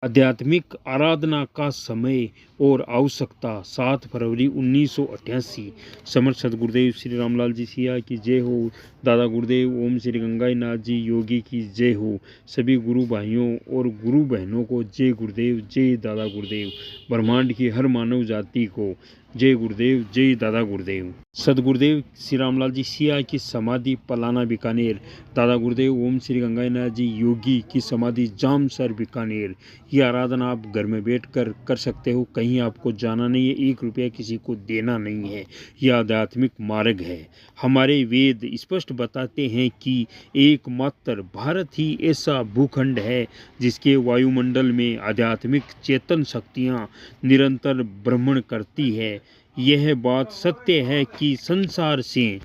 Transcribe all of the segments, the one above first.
आध्यात्मिक आराधना का समय और आवश्यकता 7 फरवरी 1988। समर्थ सदगुरुदेव श्री रामलाल जी सिया की जय हो। दादा गुरुदेव ओम श्री गंगाई नाथ जी योगी की जय हो। सभी गुरु भाइयों और गुरु बहनों को जय गुरुदेव, जय दादा गुरुदेव। ब्रह्मांड की हर मानव जाति को जय गुरुदेव, जय दादा गुरुदेव। सदगुरुदेव श्री रामलाल जी सिया की समाधि पलाना बीकानेर। दादा गुरुदेव ओम श्री गंगाई नाथ जी योगी की समाधि जामसर बीकानेर। ये आराधना आप घर में बैठकर कर सकते हो, कहीं आपको जाना नहीं है, 1 रुपया किसी को देना नहीं है। यह आध्यात्मिक मार्ग है। हमारे वेद स्पष्ट बताते हैं कि एकमात्र भारत ही ऐसा भूखंड है जिसके वायुमंडल में आध्यात्मिक चेतन शक्तियाँ निरंतर भ्रमण करती है। यह बात सत्य है कि संसार से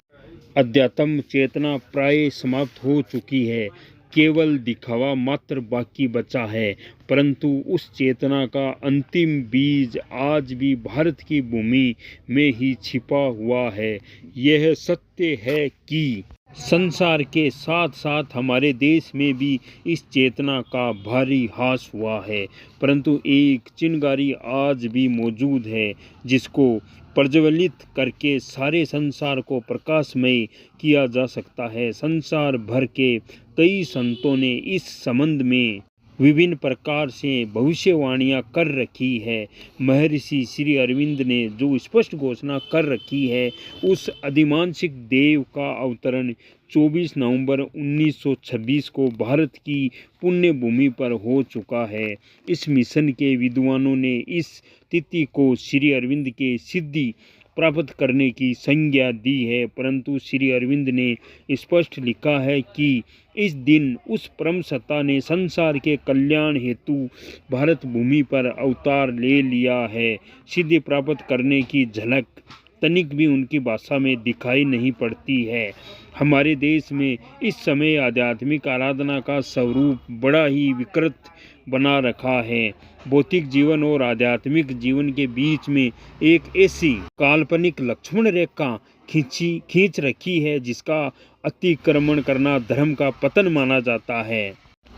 अध्यात्म चेतना प्राय समाप्त हो चुकी है, केवल दिखावा मात्र बाकी बचा है। परंतु उस चेतना का अंतिम बीज आज भी भारत की भूमि में ही छिपा हुआ है। यह सत्य है कि संसार के साथ साथ हमारे देश में भी इस चेतना का भारी ह्रास हुआ है, परंतु एक चिंगारी आज भी मौजूद है जिसको प्रज्वलित करके सारे संसार को प्रकाशमय किया जा सकता है। संसार भर के कई संतों ने इस संबंध में विभिन्न प्रकार से भविष्यवाणियाँ कर रखी है। महर्षि श्री अरविंद ने जो स्पष्ट घोषणा कर रखी है, उस अधिमानसिक देव का अवतरण 24 नवंबर 1926 को भारत की पुण्य भूमि पर हो चुका है। इस मिशन के विद्वानों ने इस तिथि को श्री अरविंद के सिद्धि प्राप्त करने की संज्ञा दी है, परंतु श्री अरविंद ने स्पष्ट लिखा है कि इस दिन उस परम सत्ता ने संसार के कल्याण हेतु भारत भूमि पर अवतार ले लिया है। सिद्धि प्राप्त करने की झलक तनिक भी उनकी भाषा में दिखाई नहीं पड़ती है। हमारे देश में इस समय आध्यात्मिक आराधना का स्वरूप बड़ा ही विकृत बना रखा है। भौतिक जीवन और आध्यात्मिक जीवन के बीच में एक ऐसी काल्पनिक लक्ष्मण रेखा खींच रखी है जिसका अतिक्रमण करना धर्म का पतन माना जाता है।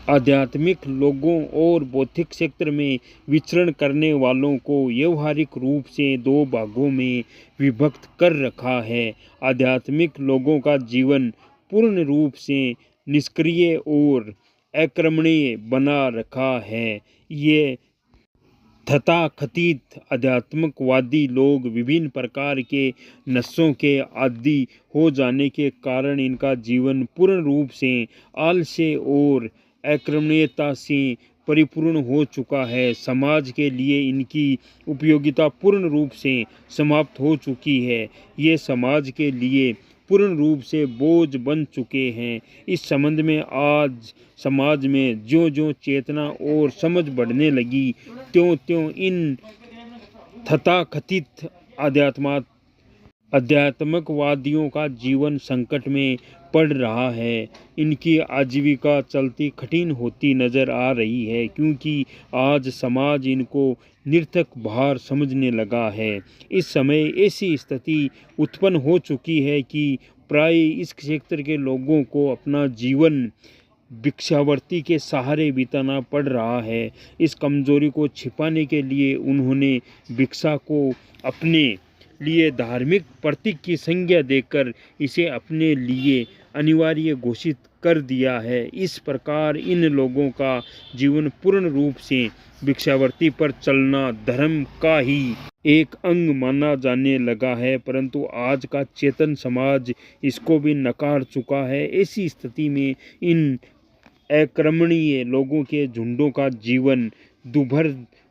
आध्यात्मिक लोगों और बौद्धिक क्षेत्र में विचरण करने वालों को व्यवहारिक रूप से 2 भागों में विभक्त कर रखा है। आध्यात्मिक लोगों का जीवन पूर्ण रूप से निष्क्रिय और अक्रमणीय बना रखा है। ये तथाकथित आध्यात्मिकवादी लोग विभिन्न प्रकार के नशों के आदी हो जाने के कारण इनका जीवन पूर्ण रूप से आलस्य और अक्रमणीयता से परिपूर्ण हो चुका है। समाज के लिए इनकी उपयोगिता पूर्ण रूप से समाप्त हो चुकी है। ये समाज के लिए पूर्ण रूप से बोझ बन चुके हैं। इस संबंध में आज समाज में ज्यों-ज्यों चेतना और समझ बढ़ने लगी, त्यों-त्यों इन तथाकथित आध्यात्मिकवादियों का जीवन संकट में पड़ रहा है। इनकी आजीविका चलती कठिन होती नजर आ रही है, क्योंकि आज समाज इनको निरर्थक भार समझने लगा है। इस समय ऐसी स्थिति उत्पन्न हो चुकी है कि प्राय इस क्षेत्र के लोगों को अपना जीवन भिक्षावृत्ति के सहारे बिताना पड़ रहा है। इस कमजोरी को छिपाने के लिए उन्होंने भिक्षा को अपने लिए धार्मिक प्रतीक की संज्ञा देकर इसे अपने लिए अनिवार्य घोषित कर दिया है। इस प्रकार इन लोगों का जीवन पूर्ण रूप से भिक्षावृत्ति पर चलना धर्म का ही एक अंग माना जाने लगा है, परंतु आज का चेतन समाज इसको भी नकार चुका है। ऐसी स्थिति में इन अक्रमणीय लोगों के झुंडों का जीवन दुर्भर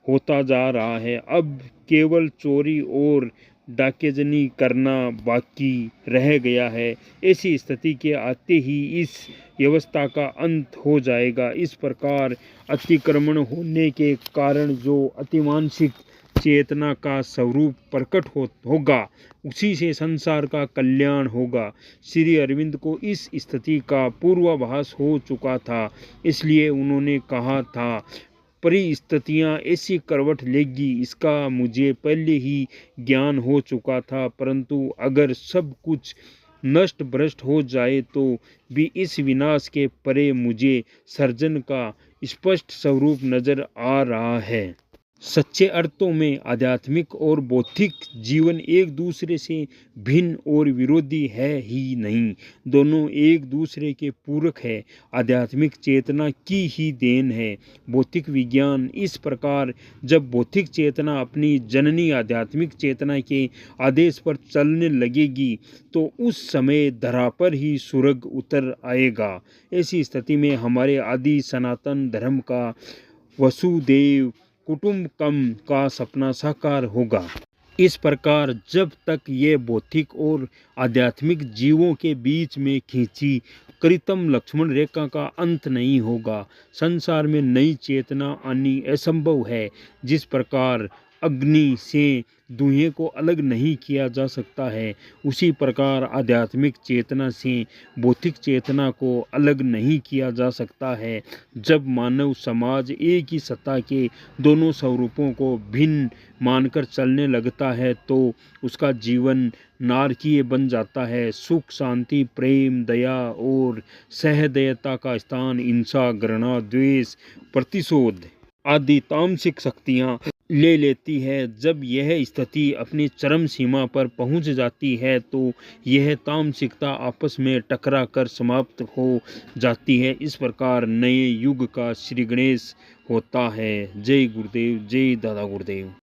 होता जा रहा है। अब केवल चोरी और डाकेजनी करना बाकी रह गया है। ऐसी स्थिति के आते ही इस व्यवस्था का अंत हो जाएगा। इस प्रकार अतिक्रमण होने के कारण जो अतिमानसिक चेतना का स्वरूप प्रकट होगा, उसी से संसार का कल्याण होगा। श्री अरविंद को इस स्थिति का पूर्वाभास हो चुका था, इसलिए उन्होंने कहा था, परिस्थितियाँ ऐसी करवट लेगी इसका मुझे पहले ही ज्ञान हो चुका था, परंतु अगर सब कुछ नष्ट भ्रष्ट हो जाए तो भी इस विनाश के परे मुझे सर्जन का स्पष्ट स्वरूप नजर आ रहा है। सच्चे अर्थों में आध्यात्मिक और बौद्धिक जीवन एक दूसरे से भिन्न और विरोधी है ही नहीं, दोनों एक दूसरे के पूरक है, आध्यात्मिक चेतना की ही देन है। बौद्धिक विज्ञान इस प्रकार जब बौद्धिक चेतना अपनी जननी आध्यात्मिक चेतना के आदेश पर चलने लगेगी तो उस समय धरा पर ही स्वर्ग उतर आएगा। ऐसी स्थिति में हमारे आदि सनातन धर्म का वसुदेव कुटुंबकम का सपना साकार होगा। इस प्रकार जब तक ये भौतिक और आध्यात्मिक जीवों के बीच में खींची कृत्रिम लक्ष्मण रेखा का अंत नहीं होगा, संसार में नई चेतना आनी असंभव है। जिस प्रकार अग्नि से धुएं को अलग नहीं किया जा सकता है, उसी प्रकार आध्यात्मिक चेतना से भौतिक चेतना को अलग नहीं किया जा सकता है। जब मानव समाज एक ही सत्ता के दोनों स्वरूपों को भिन्न मानकर चलने लगता है तो उसका जीवन नारकीय बन जाता है। सुख, शांति, प्रेम, दया और सहृदयता का स्थान हिंसा, घृणा, द्वेष, प्रतिशोध आदि तामसिक शक्तियाँ ले लेती है। जब यह स्थिति अपनी चरम सीमा पर पहुंच जाती है तो यह तामसिकता आपस में टकरा कर समाप्त हो जाती है। इस प्रकार नए युग का श्री गणेश होता है। जय गुरुदेव, जय दादा गुरुदेव।